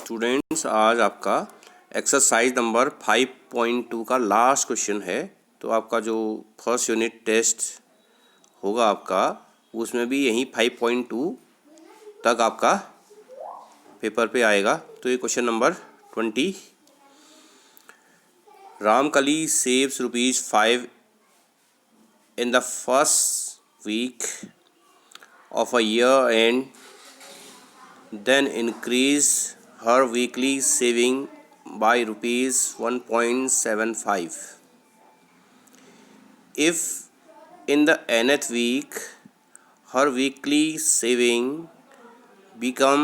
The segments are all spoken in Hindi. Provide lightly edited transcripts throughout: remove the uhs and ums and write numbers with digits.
स्टूडेंट्स, आज आपका एक्सरसाइज नंबर 5.2 का लास्ट क्वेश्चन है। तो आपका जो फर्स्ट यूनिट टेस्ट होगा आपका, उसमें भी यही 5.2 तक आपका पेपर पे आएगा। तो ये question number 20, Ramkali saves ₹5 in the first week of a year and then increase her weekly saving by ₹1.75. If in the nth week her weekly saving become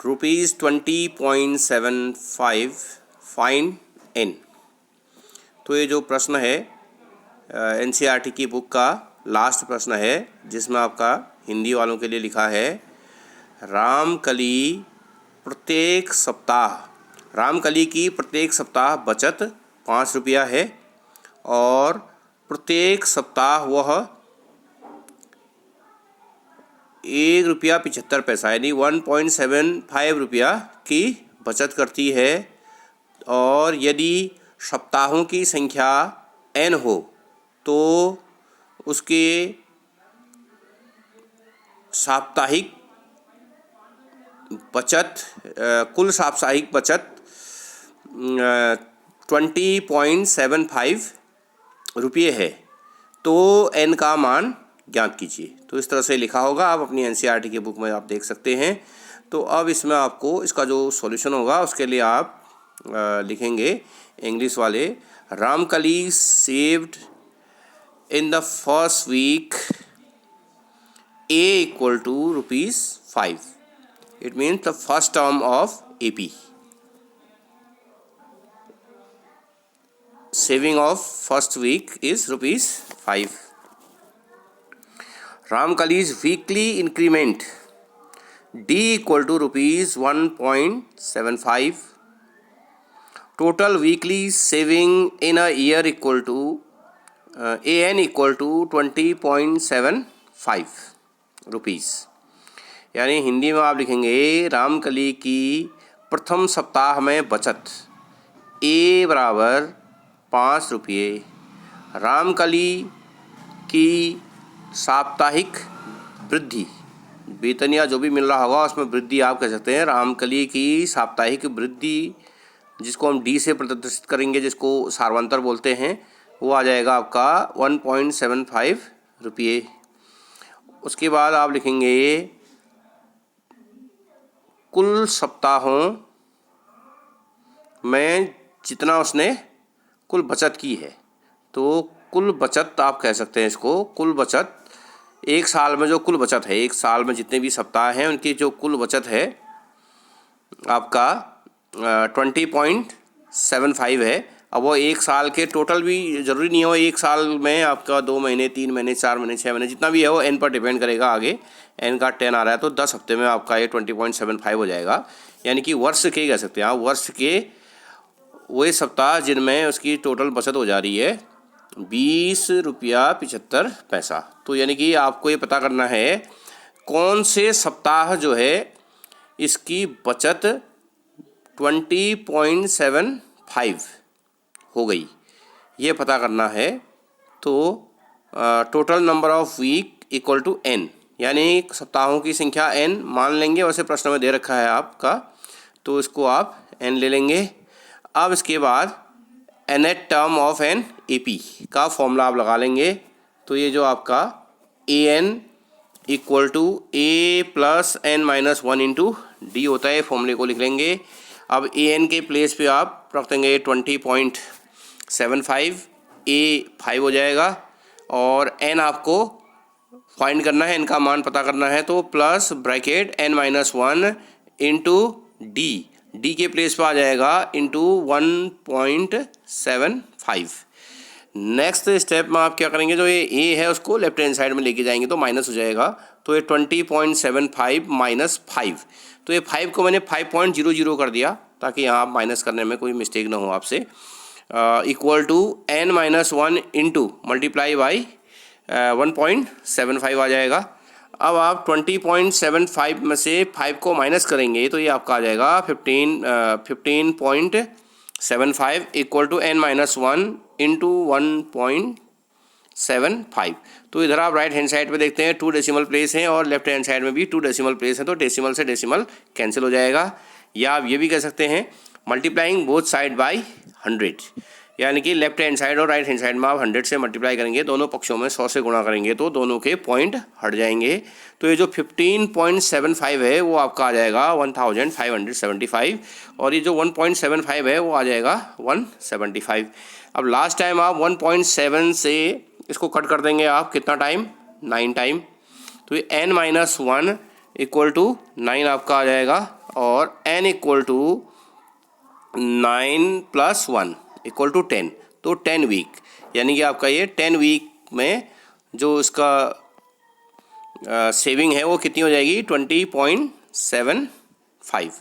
₹20.75, find n। तो ये जो प्रश्न है NCERT की बुक का लास्ट प्रश्न है, जिसमें आपका हिंदी वालों के लिए लिखा है रामकली की प्रत्येक सप्ताह बचत ₹5 है और प्रत्येक सप्ताह वह ₹1.75 यानी ₹1.75 की बचत करती है। और यदि सप्ताहों की संख्या n हो तो उसके साप्ताहिक बचत कुल साप्ताहिक बचत ₹20.75 है। तो n का मान ज्ञात कीजिए। तो इस तरह से लिखा होगा, आप अपनी NCERT की बुक में आप देख सकते हैं। तो अब इसमें आपको इसका जो सॉल्यूशन होगा उसके लिए आप लिखेंगे इंग्लिश वाले, Ramkali saved in the first week A equal to ₹5. It means the first term of AP. Saving of first week is ₹5. Ramkali's weekly increment D equal to ₹1.75. Total weekly saving in a year equal to AN equal to ₹20.75। यानी हिंदी में आप लिखेंगे रामकली की प्रथम सप्ताह में बचत A बराबर ₹5, रामकली की साप्ताहिक वृद्धि, वेतन या जो भी मिल रहा होगा उसमें वृद्धि आप कह सकते हैं। रामकली की साप्ताहिक वृद्धि, जिसको हम D से प्रदर्शित करेंगे, जिसको सार्वंतर बोलते हैं, वो आ जाएगा आपका ₹1.75। उसके बाद आप लिखेंगे कुल सप्ताहों में जितना उसने कुल बचत की है। तो कुल बचत आप कह सकते हैं इसको, कुल बचत एक साल में जो कुल बचत है, एक साल में जितने भी सप्ताह हैं उनकी जो कुल बचत है आपका 20.75 है। अब वो एक साल के टोटल भी ज़रूरी नहीं हो, एक साल में आपका 2 महीने, 3 महीने, 4 महीने, 6 महीने, जितना भी है वो n पर डिपेंड करेगा। आगे n का 10 आ रहा है तो 10 हफ्ते में आपका ये 20.75 हो जाएगा। यानी कि वर्ष के कह सकते हैं आप, वर्ष के वही सप्ताह जिनमें उसकी टोटल बचत हो जा रही है ₹20.75। तो यानी कि आपको ये पता करना है कौन से सप्ताह जो है इसकी बचत 20.75 हो गई, ये पता करना है। तो total number of week equal to n, यानी सप्ताहों की संख्या n मान लेंगे, वैसे प्रश्न में दे रखा है आपका, तो इसको आप n ले लेंगे। अब इसके बाद nth term of n AP का फॉर्मूला आप लगा लेंगे। तो ये जो आपका AN equal to A plus n-1 into D होता है, फॉर्मूले को लिख लेंगे। अब AN के प्लेस पे आप रख देंगे 20.75, A 5 हो जाएगा और n आपको फाइंड करना है, n का मान पता करना है। तो plus bracket n-1 into D के प्लेस पे आ जाएगा इंटू 1.75। नेक्स्ट स्टेप में आप क्या करेंगे, जो ये A है उसको लेफ्ट हैंड साइड में लेके जाएंगे तो माइनस हो जाएगा। तो ये 20.75 माइनस 5, तो ये 5 को मैंने 5.00 कर दिया ताकि यहाँ माइनस करने में कोई मिस्टेक ना हो आपसे। Equal to n-1 into multiply by 1.75 आ जाएगा। अब आप 20.75 में से 5 को माइनस करेंगे तो ये आपका आ जाएगा 15.75 equal to n minus 1 into 1.75। तो इधर आप राइट हैंड साइड पे देखते हैं 2 डेसिमल प्लेस हैं और लेफ्ट हैंड साइड में भी 2 डेसिमल प्लेस हैं, तो डेसिमल से डेसिमल कैंसिल हो जाएगा। या आप ये भी कह सकते हैं मल्टीप्लाइंग बोथ साइड बाई 100, यानी कि लेफ्ट हैंड साइड और राइट हैंड साइड में आप 100 से मल्टीप्लाई करेंगे, दोनों पक्षों में 100 से गुणा करेंगे तो दोनों के पॉइंट हट जाएंगे। तो ये जो 15.75 है वो आपका आ जाएगा 1575 और ये जो 1.75 है वो आ जाएगा 175। अब लास्ट टाइम आप 1.7 से इसको कट कर देंगे आप कितना टाइम, 9 टाइम। तो ये n माइनस 1 इक्वल टू 9 आपका आ जाएगा और n equal to 9 plus 1 equal to 10, तो 10 वीक, यानी कि आपका ये 10 वीक में जो इसका सेविंग है वो कितनी हो जाएगी 20.75।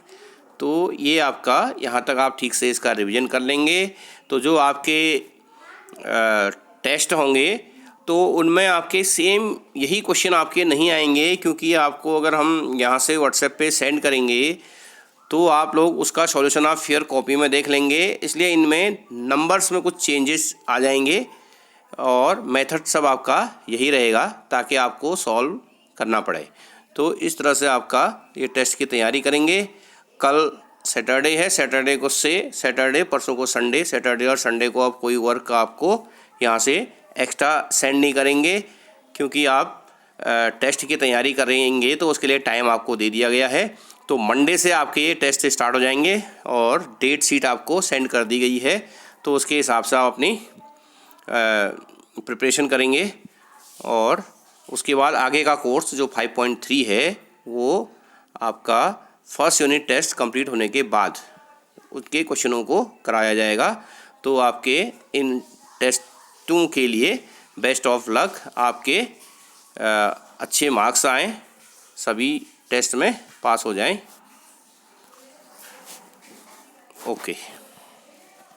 तो ये आपका यहाँ तक आप ठीक से इसका रिवीजन कर लेंगे तो जो आपके टेस्ट होंगे तो उनमें आपके सेम यही क्वेश्चन आपके नहीं आएंगे, क्योंकि आपको अगर हम यहाँ से व्हाट्सएप पे सेंड करेंगे तो आप लोग उसका सॉल्यूशन आप फेयर कॉपी में देख लेंगे, इसलिए इनमें नंबर्स में कुछ चेंजेस आ जाएंगे और मेथड सब आपका यही रहेगा ताकि आपको सॉल्व करना पड़े। तो इस तरह से आपका ये टेस्ट की तैयारी करेंगे। कल सैटरडे है, सैटरडे को से सैटरडे, परसों को संडे, सैटरडे और संडे को आप कोई वर्क आपको यहाँ से एक्स्ट्रा सेंड नहीं करेंगे, क्योंकि आप टेस्ट की तैयारी करेंगे तो उसके लिए टाइम आपको दे दिया गया है। तो मंडे से आपके ये टेस्ट स्टार्ट हो जाएंगे और डेट शीट आपको सेंड कर दी गई है, तो उसके हिसाब से आप अपनी प्रिपरेशन करेंगे और उसके बाद आगे का कोर्स जो 5.3 है वो आपका फर्स्ट यूनिट टेस्ट कंप्लीट होने के बाद उसके क्वेश्चनों को कराया जाएगा। तो आपके इन टेस्टों के लिए बेस्ट ऑफ लक, आपके अच्छे मार्क्स आएँ, सभी टेस्ट में पास हो जाएं। ओके।